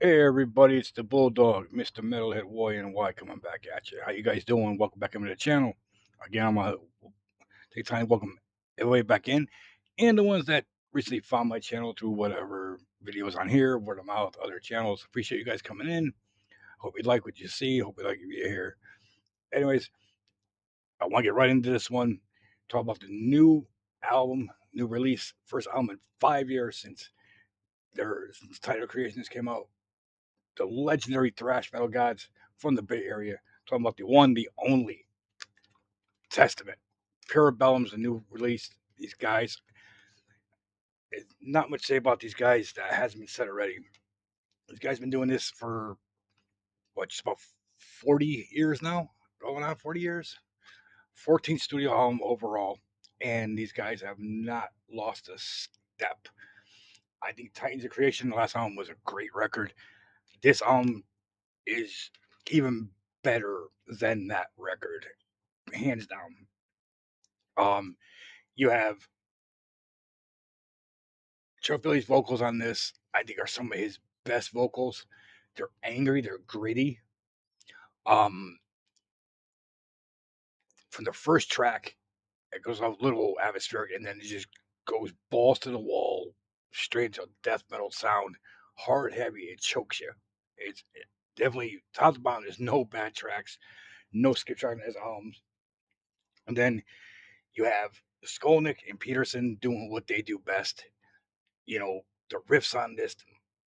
Hey everybody, it's the Bulldog, Mr. Metalhead Warrior and Y coming back at you. How you guys doing? Welcome back into the channel. Again, I'm gonna take time to welcome everybody back in, and the ones that recently found my channel through whatever videos on here, word of mouth, other channels. Appreciate you guys coming in. Hope you like what you see. Hope you like what you hear. Anyways, I want to get right into this one. Talk about the new album, new release, first album in 5 years since Title Creations came out. The legendary thrash metal gods from the Bay Area. Talking about the one, the only Testament. Bellum's a new release. These guys, not much to say about these guys that hasn't been said already. These guys been doing this for what, just about 40 years now? Going on 40 years? 14 studio album overall. And these guys have not lost a step. I think Titans of Creation, the last album, was a great record. This album is even better than that record, hands down. Um, you have Chuck Billy's vocals on this. I think are some of his best vocals. They're angry, they're gritty. Um, from the first track, it goes a little atmospheric, and then it just goes balls to the wall, straight into a death metal sound, hard, heavy. It chokes you. It's definitely top to bottom. There's no bad tracks, no skip tracks on his albums. And then you have Skolnick and Peterson doing what they do best. You know, the riffs on this,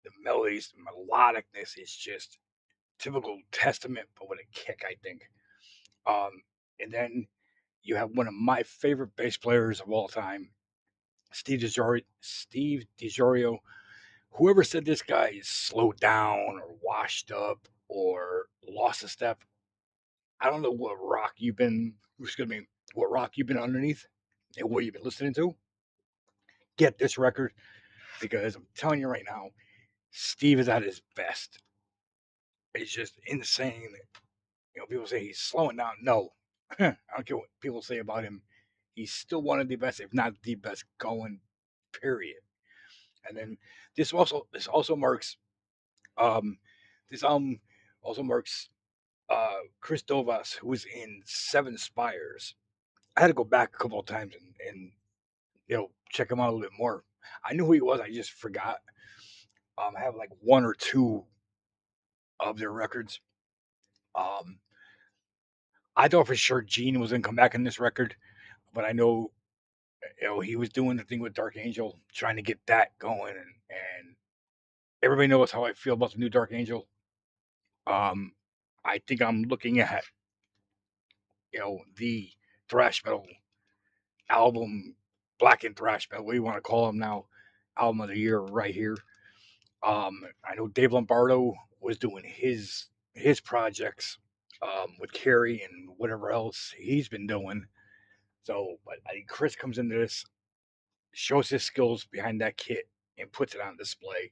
the melodies, the melodicness is just typical Testament, but with a kick, I think. Um, and then you have one of my favorite bass players of all time, Steve DiGiorio. Whoever said this guy is slowed down or washed up or lost a step, I don't know what rock you've been. Excuse me, what rock you've been underneath and what you've been listening to. Get this record because I'm telling you right now, Steve is at his best. It's just insane. People say he's slowing down. No, I don't care what people say about him. He's still one of the best, if not the best, going. Period. And then this also marks um this album also marks Chris Dovas, who was in Seven Spires. I had to go back a couple of times and check him out a little bit more. I knew who he was. I just forgot. I have like one or two of their records. Um, I thought for sure Gene was gonna come back in this record, but I know he was doing the thing with Dark Angel, trying to get that going, and everybody knows how I feel about the new Dark Angel. Um, I think I'm looking at the thrash metal album, black and thrash metal, what do you want to call them now, album of the year right here. I know Dave Lombardo was doing his projects with Carrie and whatever else he's been doing. So, but I think Chris comes into this, shows his skills behind that kit, and puts it on display.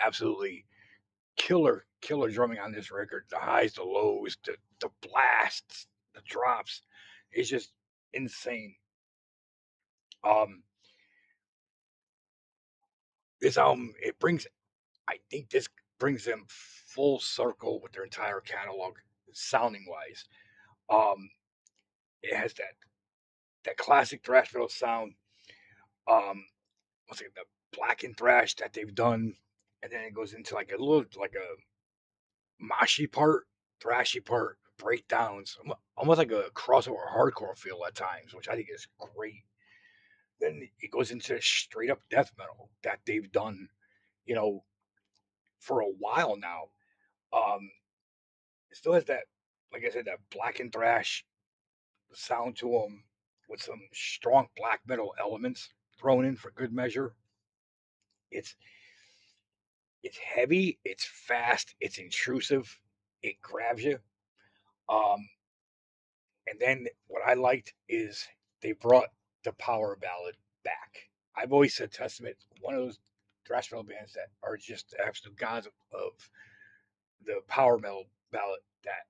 Absolutely killer drumming on this record. The highs, the lows, the blasts, the drops. It's just insane. Um, this album, I think this brings them full circle with their entire catalog, sounding wise. Um, it has that classic thrash metal sound. Um, let's say the black and thrash that they've done, and then it goes into like a little like a moshy part, thrashy part, breakdowns, almost like a crossover hardcore feel at times, which I think is great. Then it goes into straight up death metal that they've done, you know, for a while now. Um, it still has that, like I said, that black and thrash sound to them with some strong black metal elements thrown in for good measure. It's it's heavy, it's fast, it's intrusive, it grabs you. Um, And then what I liked is they brought the power ballad back. I've always said Testament, one of those thrash metal bands that are just the absolute gods of the power metal ballad that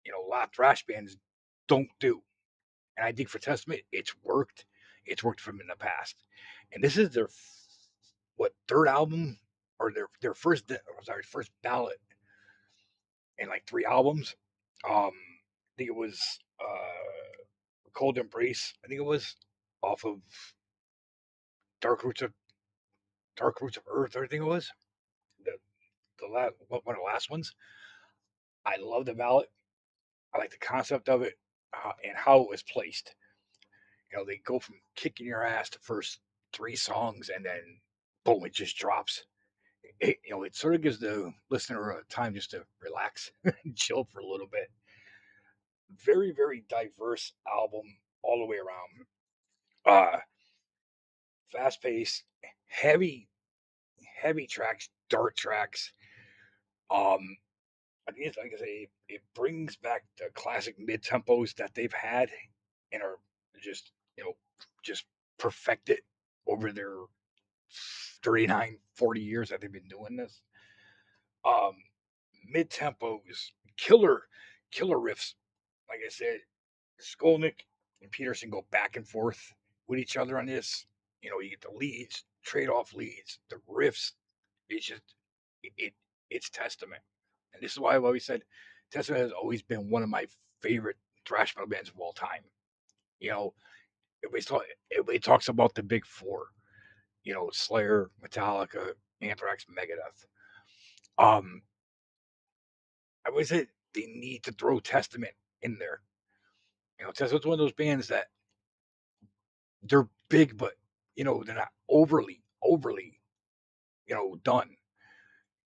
a lot of thrash bands don't do. And I think for Testament, it's worked. It's worked for them in the past. And this is their third album. or first ballot in like 3 albums. I think it was Cold Embrace. I think it was off of Dark Roots of Dark Roots of Earth. I think it was the one of the last ones. I love the ballad. I like the concept of it and how it was placed. They go from kicking your ass the first 3 songs, and then boom, it just drops. It sort of gives the listener a time just to relax and chill for a little bit. Very, very diverse album all the way around. Uh, Fast paced, heavy, heavy tracks, dark tracks. Um, I think it's like I say, it brings back the classic mid tempos that they've had and are just just perfected over their 39, 40 years that they've been doing this. Um, Mid tempos, killer, killer riffs. Like I said, Skolnick and Peterson go back and forth with each other on this. You get the leads, trade off leads, the riffs. It's just it it's Testament, and this is why I've always said Testament has always been one of my favorite thrash metal bands of all time. You know, everybody talks about the big four. Slayer, Metallica, Anthrax, Megadeth. Um, I would say they need to throw Testament in there. Testament's one of those bands that they're big, but they're not overly, done.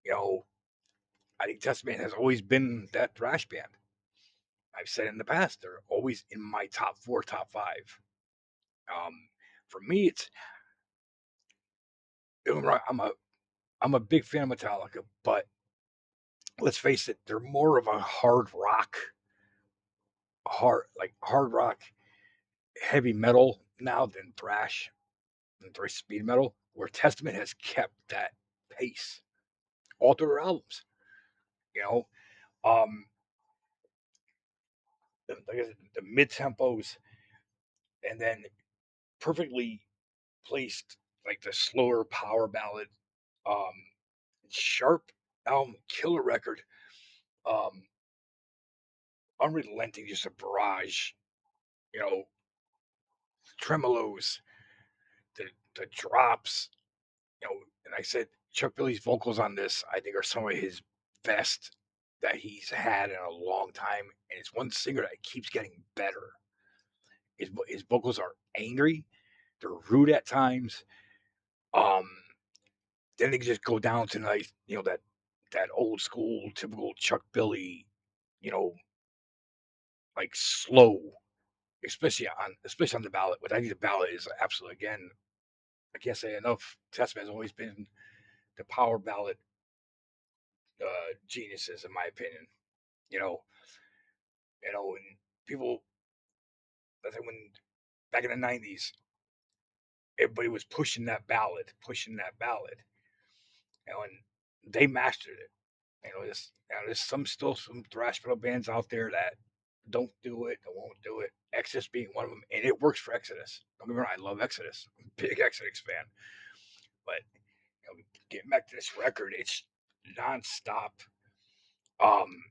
You know, I think Testament has always been that thrash band. I've said in the past, they're always in my top four, top five. Um, for me, I'm a big fan of Metallica, but let's face it, they're more of a hard rock, heavy metal now than thrash and thrash speed metal. Where Testament has kept that pace all through their albums. You know, um, like I said, the mid tempos, and then perfectly placed like the slower power ballad. Um, Sharp album, killer record. Um, Unrelenting, just a barrage. You know, tremolos, the the drops. And I said Chuck Billy's vocals on this, I think, are some of his best that he's had in a long time. And it's one singer that keeps getting better. His vocals are angry, they're rude at times. Um, then they just go down to like that old school typical Chuck Billy, you know, like slow, especially on the ballad. But I think the ballad is absolutely, again, I can't say enough. Testament has always been the power ballad geniuses, in my opinion. You know, when people, I think when back in the '90s, everybody was pushing that ballad, and they mastered it. There's some thrash metal bands out there that don't do it, that won't do it. Exodus being one of them, and it works for Exodus. Don't get me wrong, I love Exodus. I'm a big Exodus fan, but getting back to this record, it's nonstop. Um,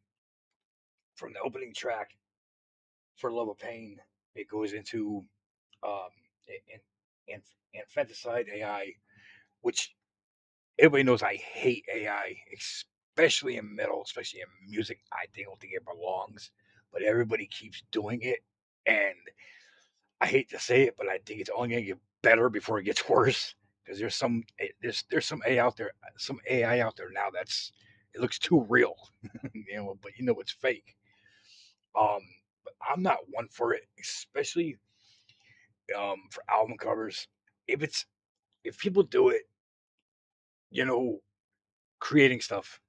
from the opening track, "For Love of Pain," it goes into um, in, in, infanticide AI, which everybody knows I hate AI, especially in metal, especially in music. Don't think it belongs, but everybody keeps doing it, and I hate to say it, but I think it's only going to get better before it gets worse. Because there's some AI out there now it looks too real, but it's fake. Um, but I'm not one for it, especially for album covers. If it's if people do it, you know, creating stuff,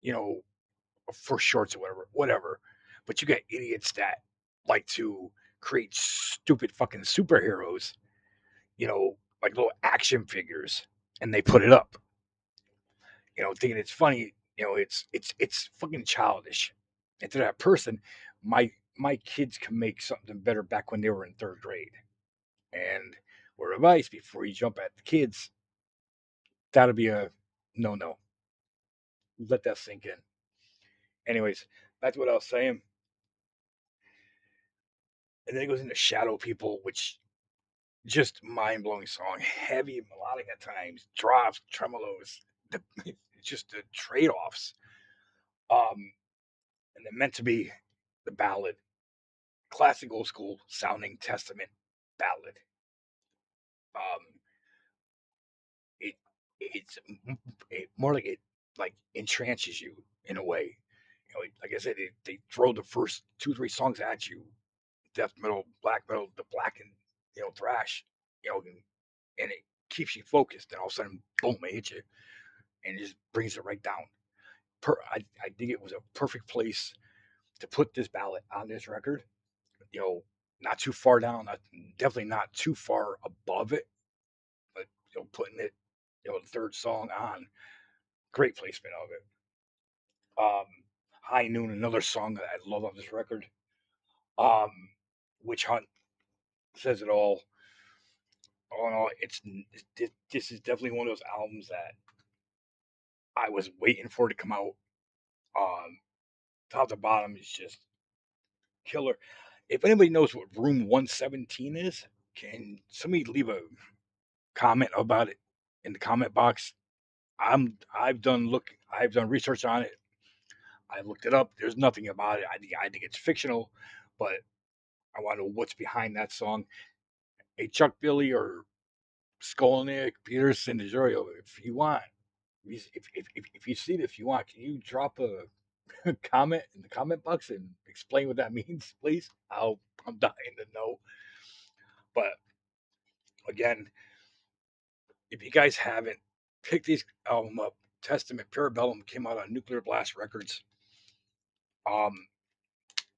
you know, for shorts or whatever. But you got idiots that like to create stupid fucking superheroes, like little action figures, and they put it up, thinking it's funny. It's fucking childish. And to that person, my kids can make something better back when they were in third grade. And word of advice before you jump at the kids, that'll be a No, no. Let that sink in. Anyways, that's what I was saying. And then it goes into Shadow People, which just mind blowing song, heavy melodic at times, drops, tremolos, the, just the trade offs. Um, and they're meant to be the ballad, classic old school sounding Testament ballad. Um, it it's more like it like entrances you in a way. You know, like I said, they throw the first 2 3 songs at you, death metal, black metal, the black and thrash, and it keeps you focused. And all of a sudden, boom, it hits you, and it just brings it right down. I think it was a perfect place to put this ballad on this record. You know, not too far down, definitely not too far above it, but putting it, the third song on, great placement of it. Um, High Noon, another song that I love on this record. Um, Witch Hunt says it all. All in all, this is definitely one of those albums that I was waiting for to come out. Um, Top to bottom is just killer. If anybody knows what Room 117 is, can somebody leave a comment about it in the comment box? I've done research on it. I looked it up. There's nothing about it. I think it's fictional, but I want to know what's behind that song. Hey, Chuck Billy or Skolnick, Peterson, DeJorio, if you want, if you see it, if you want, can you drop a comment in the comment box and explain what that means, please? I'm dying to know. But again, if you guys haven't picked these album up, Testament, Pure Bellum came out on Nuclear Blast Records. Um,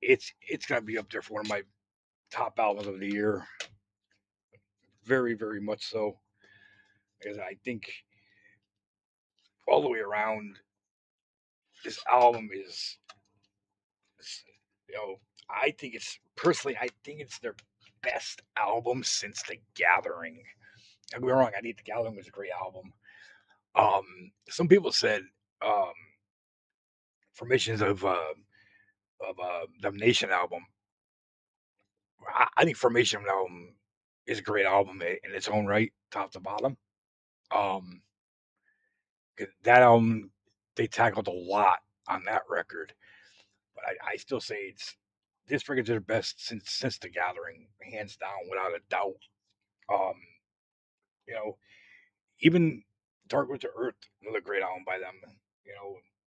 it's gonna be up there for one of my top albums of the year. Very, very much so. Because I think all the way around, this album is, you know, I think it's personally, I think it's their best album since The Gathering. Don't get me wrong, I think The Gathering was a great album. Some people said um, Formations of Damnation album. I think Formation album is a great album in its own right, top to bottom. Um, that album they tackled a lot on that record, but I still say it's this record's their best since The Gathering, hands down, without a doubt. Um, you know, even Dark with the Earth, another great album by them. You know,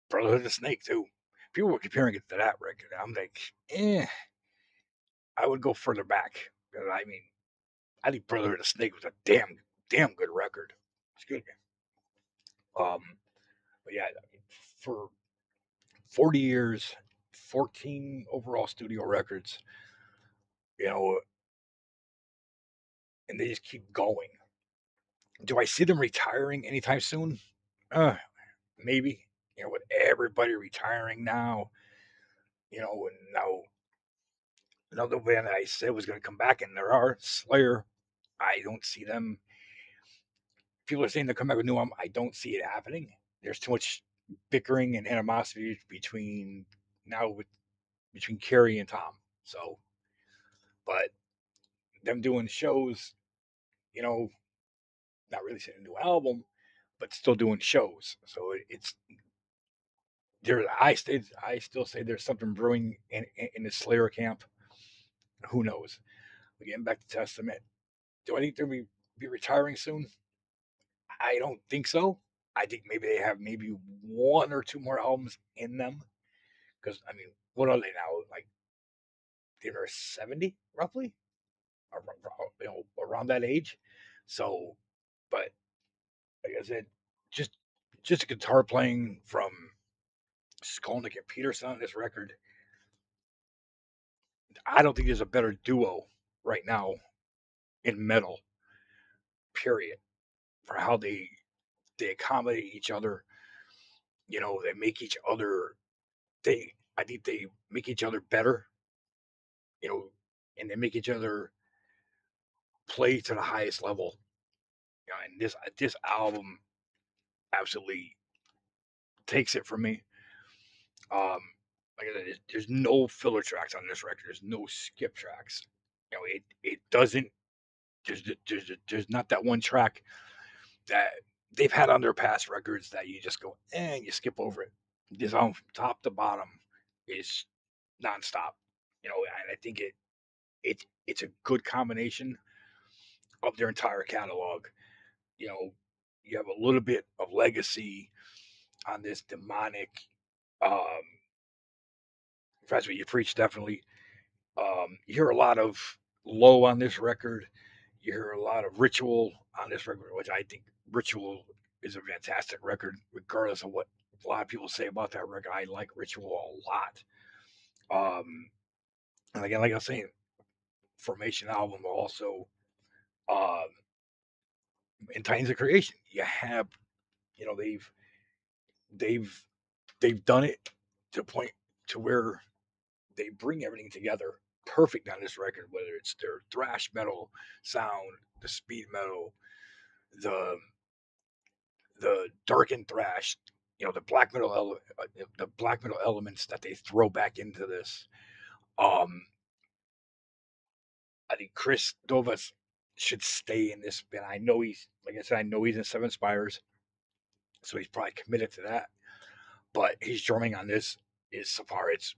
Brotherhood of the Snake too. People were comparing it to that record. I'm like, I would go further back. I mean, I think Brotherhood of the Snake was a damn good record. Excuse me. But yeah, I mean, for 40 years, 14 overall studio records, you know, and they just keep going. Do I see them retiring anytime soon? Uh, Maybe. You know, with everybody retiring now, and now another band that I said was going to come back, and there are Slayer. I don't see them. People are saying they'll come back with new album. I don't see it happening. There's too much bickering and animosity now with between Carrie and Tom. So, but them doing shows, you know, not really saying a new album, but still doing shows. So it's there. I still say there's something brewing in the Slayer camp. Who knows? But getting back to Testament, do I think they'll be retiring soon? I don't think so. I think maybe they have maybe 1 or 2 more albums in them. Because I mean, what are they now? Like they're 70 roughly, around that age. So, but like I said, just just a guitar playing from Skolnick and Peterson on this record. I don't think there's a better duo right now in metal. Period. For how they accommodate each other. They make each other. I think they make each other better. You know, and they make each other play to the highest level. And this album absolutely takes it from me. Um, like I said, there's no filler tracks on this record. There's no skip tracks. It doesn't. There's not that one track that they've had on their past records that you just go and you skip over it. This album from top to bottom is nonstop. And I think it's a good combination of their entire catalog. You know, you have a little bit of legacy on this demonic. Um, if that's what you preach, definitely. You hear a lot of low on this record. You hear a lot of ritual on this record, which I think ritual is a fantastic record, regardless of what a lot of people say about that record. I like ritual a lot. And again, like I was saying, Formation album also, um, in Titans of Creation, you have, you know, they've they've done it to a point to where they bring everything together perfect on this record, whether it's their thrash metal sound, the speed metal, the the darkened thrash, the black metal elements that they throw back into this. Um, I think Chris Dovas should stay in this band. I know he's, like I said, I know he's in Seven Spires, so he's probably committed to that. But his drumming on this is so far it's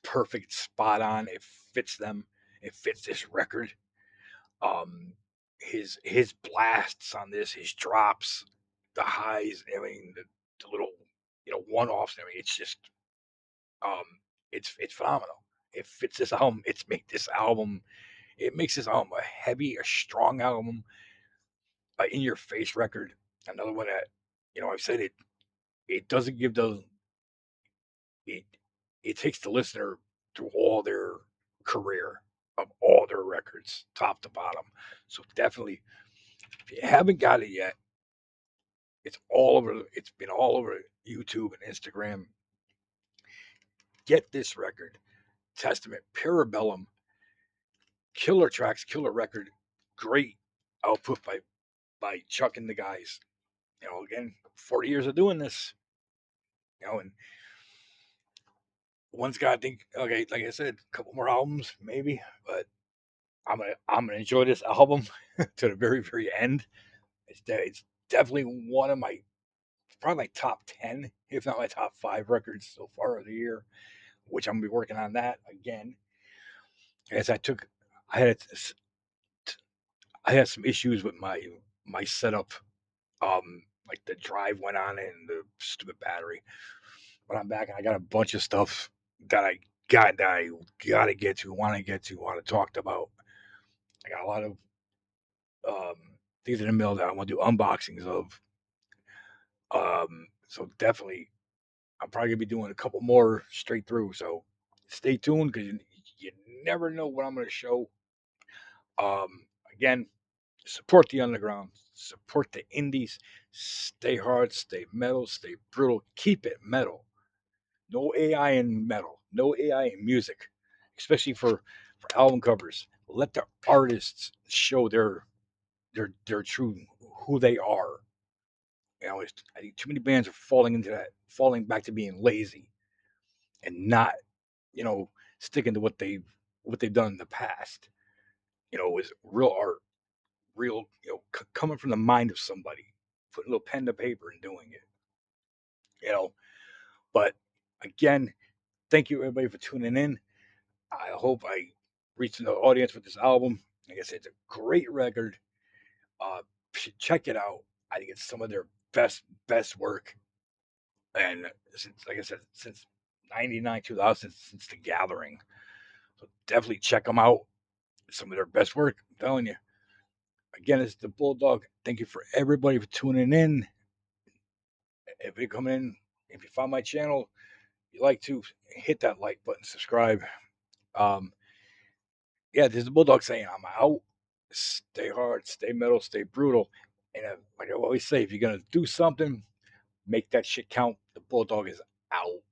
perfect, spot on. It fits them. It fits this record. Um, his blasts on this, his drops, the highs. I mean, the little one offs. I mean, it's just um, it's phenomenal. It fits this album. It's make this album. It makes this album a heavy, a strong album, in your face record. Another one that I've said it. It doesn't give the it. It takes the listener through all their career of all their records, top to bottom. So definitely, if you haven't got it yet, it's all over. It's been all over YouTube and Instagram. Get this record, Testament, Parabellum, killer tracks, killer record, great output by Chuck and the guys. Again, 40 years of doing this. And one's got, I think, okay, like I said, a couple more albums maybe, but I'm gonna enjoy this album to the very very end. It's definitely one of my probably my top 10, if not my top 5 records so far of the year, which I'm gonna be working on that again. As I had I had some issues with my setup. Like the drive went on and the stupid battery. But I'm back and I got a bunch of stuff that I gotta get to, want to talk about. I got a lot of um, things in the mail that I want to do unboxings of. So definitely, I'm probably gonna be doing a couple more straight through. So stay tuned because you never know what I'm gonna show. Again, support the underground, support the indies. Stay hard, stay metal, stay brutal. Keep it metal. No AI in metal. No AI in music, especially for album covers. Let the artists show their true who they are. I think too many bands are falling into that, falling back to being lazy and not, you know, sticking to what they've done in the past. Is real art, real, coming from the mind of somebody, putting a little pen to paper and doing it. You know, but again, thank you everybody for tuning in. I hope I reached the audience with this album. Like I said, it's a great record. Should check it out. I think it's some of their best work. And since, like I said, since '99, 2000, since The Gathering. So definitely check them out. Some of their best work. I'm telling you. Again, it's the Bulldog. Thank you for everybody for tuning in. If you're coming in, if you found my channel, you like to hit that like button, subscribe. Um, yeah, this is the Bulldog saying I'm out. Stay hard, stay metal, stay brutal. And like I always say, if you're gonna do something, make that shit count. The Bulldog is out.